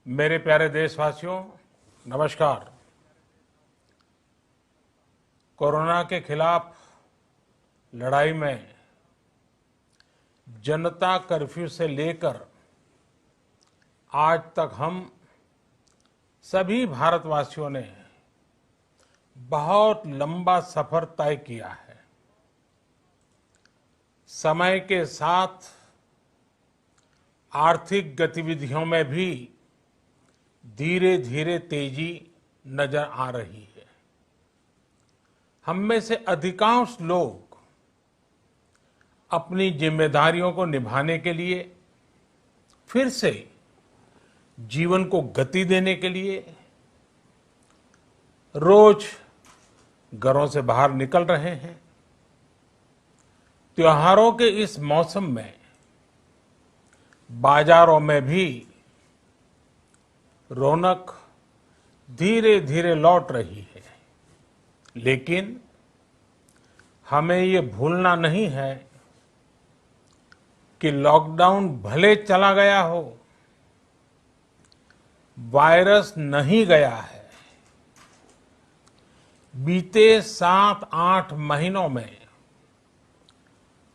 मेरे प्यारे देशवासियों, नमस्कार। कोरोना के खिलाफ लड़ाई में जनता कर्फ्यू से लेकर आज तक हम सभी भारतवासियों ने बहुत लंबा सफर तय किया है। समय के साथ आर्थिक गतिविधियों में भी धीरे धीरे तेजी नजर आ रही है। हम में से अधिकांश लोग अपनी जिम्मेदारियों को निभाने के लिए, फिर से जीवन को गति देने के लिए रोज घरों से बाहर निकल रहे हैं। त्योहारों के इस मौसम में बाजारों में भी रौनक धीरे धीरे लौट रही है, लेकिन हमें ये भूलना नहीं है कि लॉकडाउन भले चला गया हो, वायरस नहीं गया है। बीते 7-8 महीनों में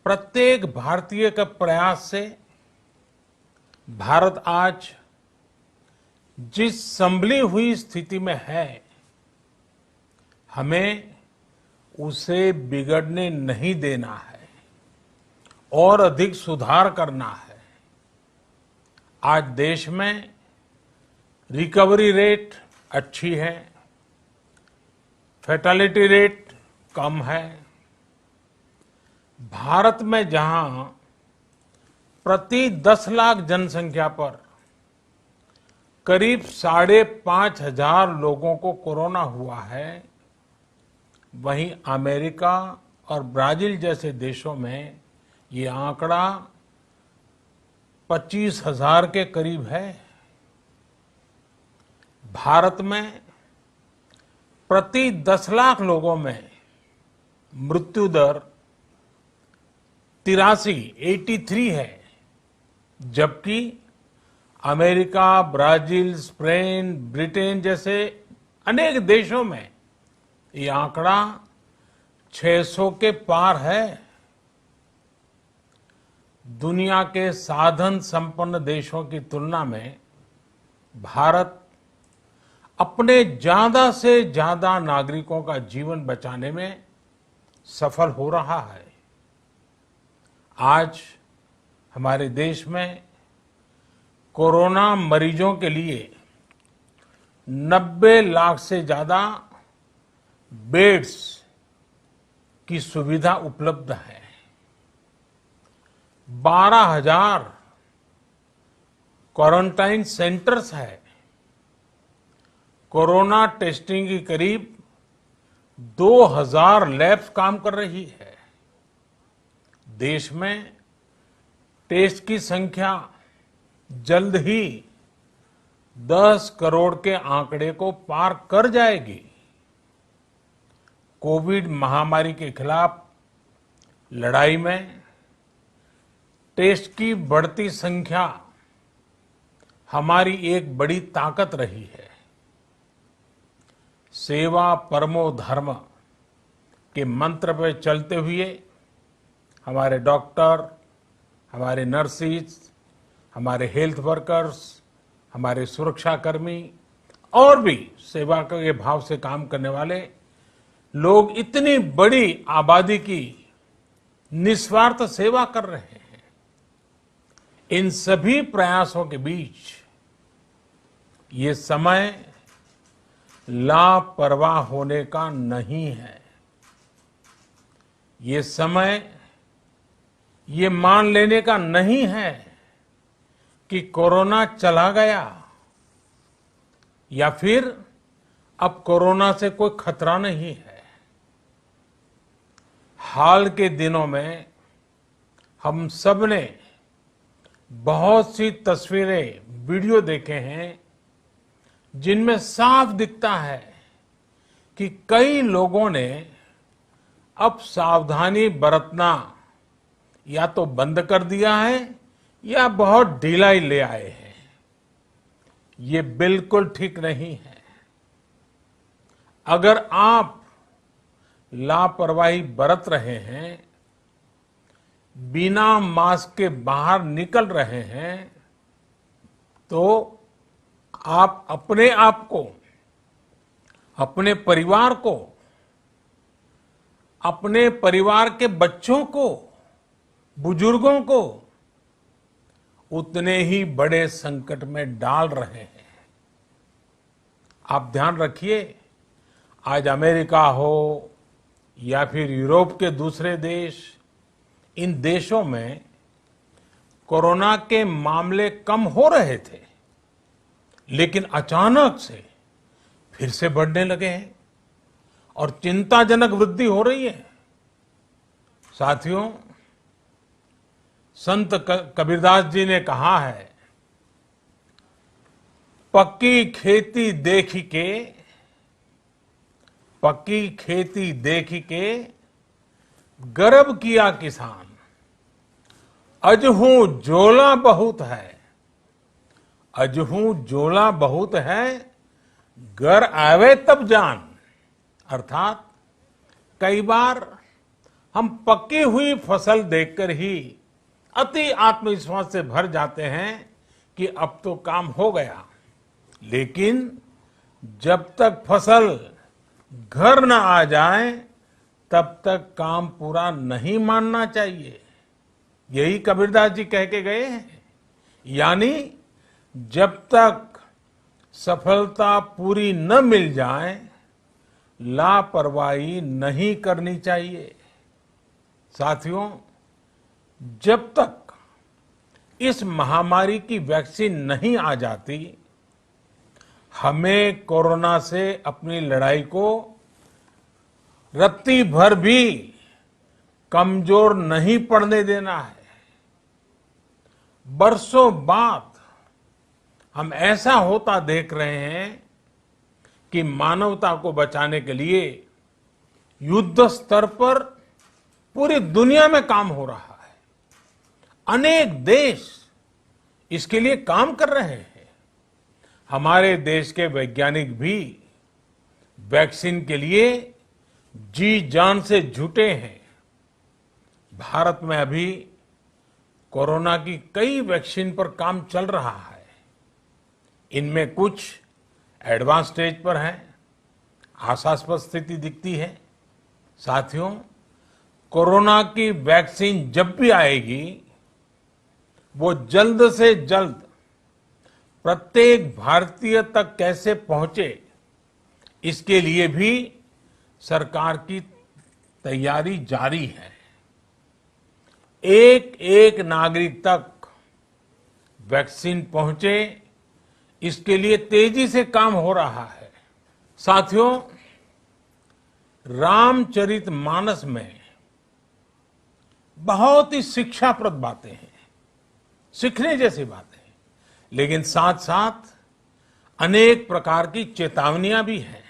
प्रत्येक भारतीय के प्रयास से भारत आज जिस संभली हुई स्थिति में है, हमें उसे बिगड़ने नहीं देना है और अधिक सुधार करना है। आज देश में रिकवरी रेट अच्छी है, फैटेलिटी रेट कम है। भारत में जहां प्रति 10 लाख जनसंख्या पर करीब 5,500 लोगों को कोरोना हुआ है, वहीं अमेरिका और ब्राजील जैसे देशों में ये आंकड़ा 25,000 के करीब है। भारत में प्रति 10 लाख लोगों में मृत्यु दर 83 है, जबकि अमेरिका, ब्राजील, स्पेन, ब्रिटेन जैसे अनेक देशों में ये आंकड़ा 600 के पार है। दुनिया के साधन संपन्न देशों की तुलना में भारत अपने ज्यादा से ज्यादा नागरिकों का जीवन बचाने में सफल हो रहा है। आज हमारे देश में कोरोना मरीजों के लिए 90 लाख से ज्यादा बेड्स की सुविधा उपलब्ध है। 12,000 क्वारंटाइन सेंटर्स है। कोरोना टेस्टिंग की करीब 2,000 लैब्स काम कर रही है। देश में टेस्ट की संख्या जल्द ही 10 करोड़ के आंकड़े को पार कर जाएगी। कोविड महामारी के खिलाफ लड़ाई में टेस्ट की बढ़ती संख्या हमारी एक बड़ी ताकत रही है। सेवा परमो धर्म के मंत्र पर चलते हुए हमारे डॉक्टर, हमारे नर्सिस, हमारे हेल्थ वर्कर्स, हमारे सुरक्षाकर्मी और भी सेवा के भाव से काम करने वाले लोग इतनी बड़ी आबादी की निस्वार्थ सेवा कर रहे हैं। इन सभी प्रयासों के बीच ये समय लापरवाह होने का नहीं है। ये समय ये मान लेने का नहीं है कि कोरोना चला गया या फिर अब कोरोना से कोई खतरा नहीं है। हाल के दिनों में हम सब ने बहुत सी तस्वीरें, वीडियो देखे हैं जिनमें साफ दिखता है कि कई लोगों ने अब सावधानी बरतना या तो बंद कर दिया है या बहुत ढिलाई ले आए हैं। ये बिल्कुल ठीक नहीं है। अगर आप लापरवाही बरत रहे हैं, बिना मास्क के बाहर निकल रहे हैं, तो आप अपने आप को, अपने परिवार को, अपने परिवार के बच्चों को, बुजुर्गों को उतने ही बड़े संकट में डाल रहे हैं। आप ध्यान रखिए, आज अमेरिका हो या फिर यूरोप के दूसरे देश, इन देशों में कोरोना के मामले कम हो रहे थे, लेकिन अचानक से फिर से बढ़ने लगे हैं और चिंताजनक वृद्धि हो रही है। साथियों, संत कबीरदास जी ने कहा है, पक्की खेती देखी के गर्व किया किसान, अजहू जोला बहुत है, घर आवे तब जान। अर्थात कई बार हम पकी हुई फसल देखकर ही अति आत्मविश्वास से भर जाते हैं कि अब तो काम हो गया, लेकिन जब तक फसल घर न आ जाए तब तक काम पूरा नहीं मानना चाहिए। यही कबीरदास जी कह के गए हैं। यानी जब तक सफलता पूरी न मिल जाए, लापरवाही नहीं करनी चाहिए। साथियों, जब तक इस महामारी की वैक्सीन नहीं आ जाती, हमें कोरोना से अपनी लड़ाई को रत्ती भर भी कमजोर नहीं पड़ने देना है। बरसों बाद हम ऐसा होता देख रहे हैं कि मानवता को बचाने के लिए युद्ध स्तर पर पूरी दुनिया में काम हो रहा है। अनेक देश इसके लिए काम कर रहे हैं। हमारे देश के वैज्ञानिक भी वैक्सीन के लिए जी जान से जुटे हैं। भारत में अभी कोरोना की कई वैक्सीन पर काम चल रहा है। इनमें कुछ एडवांस स्टेज पर है, आशास्पद स्थिति दिखती है। साथियों, कोरोना की वैक्सीन जब भी आएगी, वो जल्द से जल्द प्रत्येक भारतीय तक कैसे पहुंचे, इसके लिए भी सरकार की तैयारी जारी है। एक एक नागरिक तक वैक्सीन पहुंचे, इसके लिए तेजी से काम हो रहा है। साथियों, रामचरितमानस में बहुत ही शिक्षाप्रद बातें हैं, सीखने जैसी बातें हैं, लेकिन साथ साथ अनेक प्रकार की चेतावनियां भी हैं।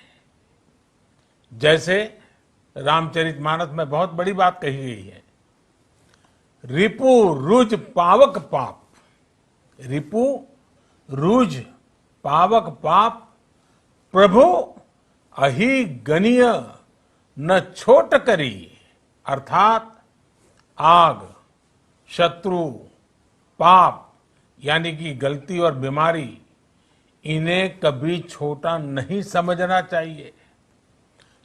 जैसे रामचरितमानस में बहुत बड़ी बात कही गई है, रिपु रुज पावक पाप, रिपु रुज पावक पाप, प्रभु अहि गनीय न छोट करी। अर्थात आग, शत्रु, पाप यानी कि गलती और बीमारी, इन्हें कभी छोटा नहीं समझना चाहिए।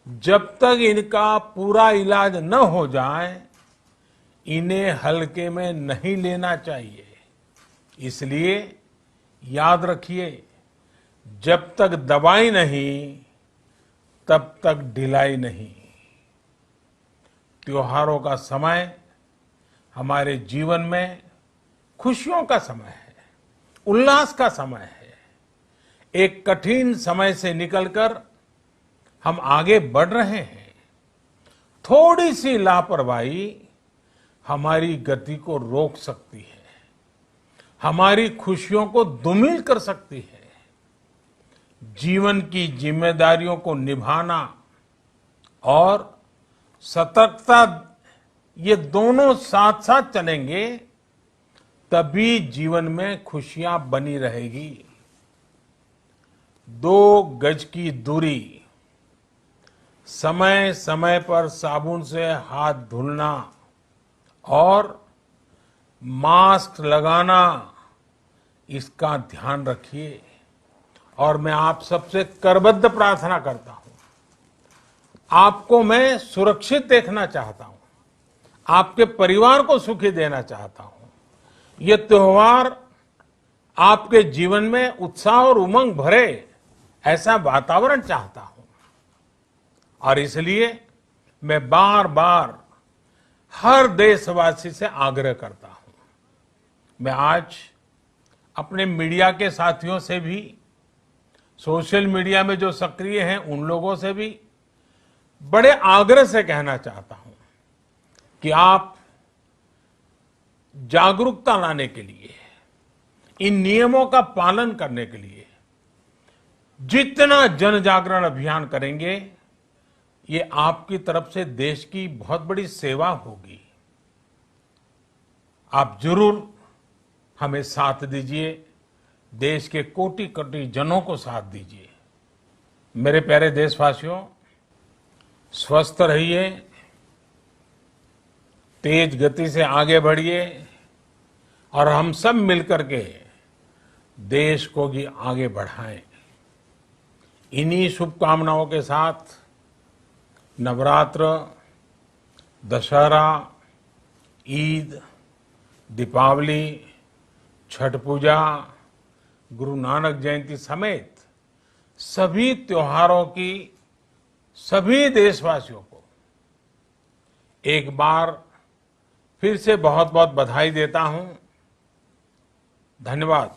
जब तक इनका पूरा इलाज न हो जाए, इन्हें हल्के में नहीं लेना चाहिए। इसलिए याद रखिए, जब तक दवाई नहीं, तब तक ढिलाई नहीं। त्योहारों का समय हमारे जीवन में खुशियों का समय है, उल्लास का समय है। एक कठिन समय से निकलकर हम आगे बढ़ रहे हैं। थोड़ी सी लापरवाही हमारी गति को रोक सकती है, हमारी खुशियों को धूमिल कर सकती है। जीवन की जिम्मेदारियों को निभाना और सतर्कता, ये दोनों साथ साथ चलेंगे, तभी जीवन में खुशियां बनी रहेगी। 2 गज की दूरी, समय समय पर साबुन से हाथ धुलना और मास्क लगाना, इसका ध्यान रखिए। और मैं आप सबसे करबद्ध प्रार्थना करता हूं, आपको मैं सुरक्षित देखना चाहता हूं, आपके परिवार को सुखी देना चाहता हूं। ये त्योहार आपके जीवन में उत्साह और उमंग भरे, ऐसा वातावरण चाहता हूं। और इसलिए मैं बार बार हर देशवासी से आग्रह करता हूं। मैं आज अपने मीडिया के साथियों से भी, सोशल मीडिया में जो सक्रिय हैं उन लोगों से भी बड़े आग्रह से कहना चाहता हूं कि आप जागरूकता लाने के लिए, इन नियमों का पालन करने के लिए जितना जन जागरण अभियान करेंगे, ये आपकी तरफ से देश की बहुत बड़ी सेवा होगी। आप जरूर हमें साथ दीजिए, देश के कोटि कोटि जनों को साथ दीजिए। मेरे प्यारे देशवासियों, स्वस्थ रहिए, तेज गति से आगे बढ़िए और हम सब मिलकर के देश को भी आगे बढ़ाएं। इन्हीं शुभकामनाओं के साथ नवरात्र, दशहरा, ईद, दीपावली, छठ पूजा, गुरु नानक जयंती समेत सभी त्योहारों की सभी देशवासियों को एक बार फिर से बहुत बहुत बधाई देता हूं। धन्यवाद।